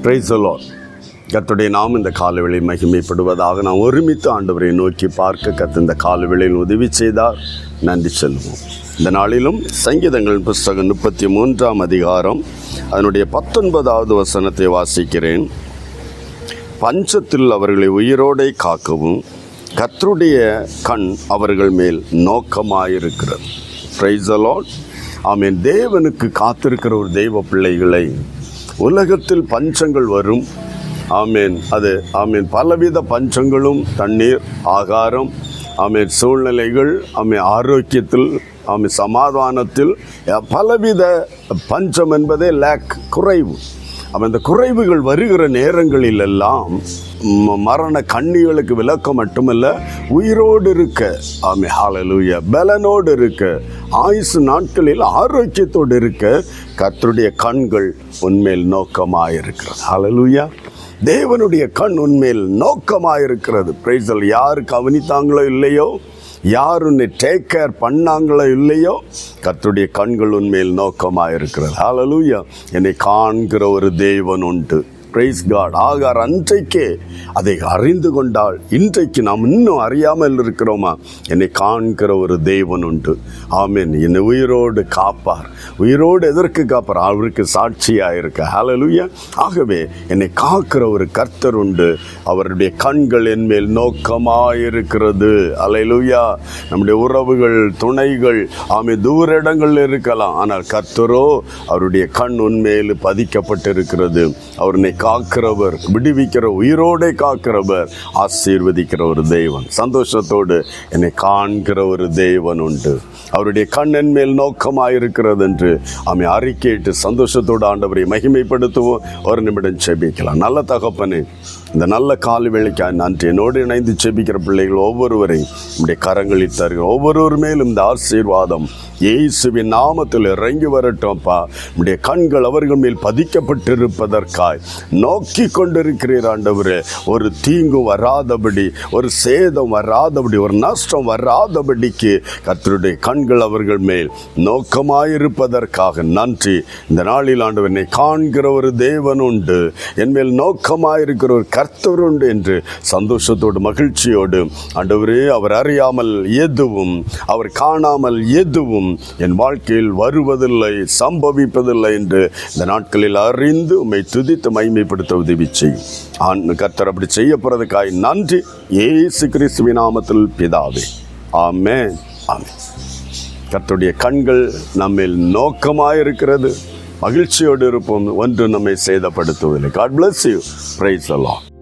Praise the Lord. கர்த்தருடைய நாம் இந்த காலவேளை மகிமைப்படுவதாக நாம் ஒருமித்து ஆண்டவரை நோக்கி பார்க்க கர்த்தர் இந்த காலவேளையில் உதவி செய்தார். நன்றி செல்வோம். இந்த நாளிலும் சங்கீதங்களின் புஸ்தகம் 33ஆம் அதிகாரம் அதனுடைய 19வது வசனத்தை வாசிக்கிறேன். பஞ்சத்தில் அவர்களை உயிரோடை காக்கவும் கர்த்தருடைய கண் அவர்கள் மேல் நோக்கமாயிருக்கிறது. Praise the Lord. ஆமென். தேவனுக்கு காத்திருக்கிற ஒரு தெய்வ பிள்ளைகளை உலகத்தில் பஞ்சங்கள் வரும். ஆமேன். ஆமேன். பலவித பஞ்சங்களும், தண்ணீர், ஆகாரம், ஆமேன், சூழ்நிலைகள், ஆமேன், ஆரோக்கியத்தில், ஆமேன், சமாதானத்தில் பலவித பஞ்சம் என்பதே லேக், குறைவு. அந்த குறைவுகள் வருகிற நேரங்களில் எல்லாம் மரண கண்ணிகளுக்கு விளக்கம் மட்டுமல்ல, உயிரோடு இருக்க, ஆமே, ஹல்லேலூயா, பலனோடு இருக்க, ஆயுசு நாட்களில் ஆரோக்கியத்தோடு இருக்க கர்த்தருடைய கண்கள் உன்மேல் நோக்கமாயிருக்கிறது. ஹல்லேலூயா. தேவனுடைய கண் உன்மேல் நோக்கமாயிருக்கிறது. Praise the Lord. யார் கவனித்தாங்களோ இல்லையோ, யார் உன்னை டேக் கேர் பண்ணாங்களோ இல்லையோ, கர்த்தருடைய கண்கள் உன்மேல் நோக்கமாயிருக்கிறது. ஹல்லேலூயா. என்னை காண்கிற ஒரு தேவன் உண்டு. Price God. ஆகார் அன்றைக்கே அதை அறிந்து கொண்டால் இன்றைக்கு நாம் இன்னும் அறியாமல் இருக்கிறோமா? என்னை காண்கிற ஒரு தேவன் உண்டு. ஆமேன். என்னை உயிரோடு காப்பார். உயிரோடு எதற்கு காப்பார்? அவருக்கு சாட்சியாக இருக்க. ஹல்லேலூயா. ஆகவே என்னை காக்கிற ஒரு கர்த்தர் உண்டு. அவருடைய கண்கள் என் மேல் நோக்கமாயிருக்கிறது. ஹல்லேலூயா. நம்முடைய உறவுகள், துணைகள், ஆமே, தூர இடங்களில் இருக்கலாம். ஆனால் கர்த்தரோ அவருடைய கண் உன்மேல் பதிக்கப்பட்டிருக்கிறது. அவருனை காக்கிறவர், விடுவிக்கிற, உயிரோடே காக்கிறவர், ஆசீர்வதிக்கிற ஒரு தெய்வன். சந்தோஷத்தோடு என்னை காண்கிற ஒரு தெய்வன் உண்டு. அவருடைய கண் என் மேல் நோக்கமாயிருக்கிறது என்று ஆமை அறிக்கையிட்டு சந்தோஷத்தோடு ஆண்டவரை மகிமைப்படுத்துவோம். ஒரு நிமிடம் செபிக்கலாம். நல்ல தகப்பனே, இந்த நல்ல காலை வேளைக்காய் நன்றி. என்னோடு இணைந்து செபிக்கிற பிள்ளைகள் ஒவ்வொருவரையும் நம்முடைய கரங்களில் தருகிற ஒவ்வொருவர் மேலும் இந்த ஆசீர்வாதம் இயேசுவின் நாமத்தில் இறங்கி வரட்டும்ப்பா. நம்முடைய கண்கள் அவர்கள் மேல் பதிக்கப்பட்டிருப்பதற்காய் நோக்கி கொண்டிருக்கிறீர் ஆண்டவரே. ஒரு தீங்கும் வராதபடி, ஒரு சேதம் வராதபடி, ஒரு நஷ்டம் வராதபடிக்கு கர்த்தருடைய கண்கள் அவர்கள் மேல் நோக்கமாயிருப்பதற்காக நன்றி. இந்த நாளில் ஆண்டவர் என்னை காண்கிற ஒரு தேவன் உண்டு, என் மேல் நோக்கமாயிருக்கிற ஒரு கர்த்தர் உண்டு என்று சந்தோஷத்தோடு மகிழ்ச்சியோடு ஆண்டவரே, அவர் அறியாமல் எதுவும், அவர் காணாமல் எதுவும் என் வாழ்க்கையில் வருவதில்லை, சம்பவிப்பதில்லை என்று இந்த நாட்களில் அறிந்து உம்மை துதித்து மகிமைப்படுத்த உதவி செய்யும். கர்த்தர் அப்படி செய்ய போறதுக்காய் நன்றி. இயேசு கிறிஸ்துவின் நாமத்தில் பிதாவே, ஆமென், ஆமென். கர்த்தருடைய கண்கள் நம்மில் நோக்கமாயிருக்கிறது. மகிழ்ச்சியோடு இருப்போம். ஒன்று நம்மை சேதப்படுத்துவதில்லை. God bless you. Praise the Lord.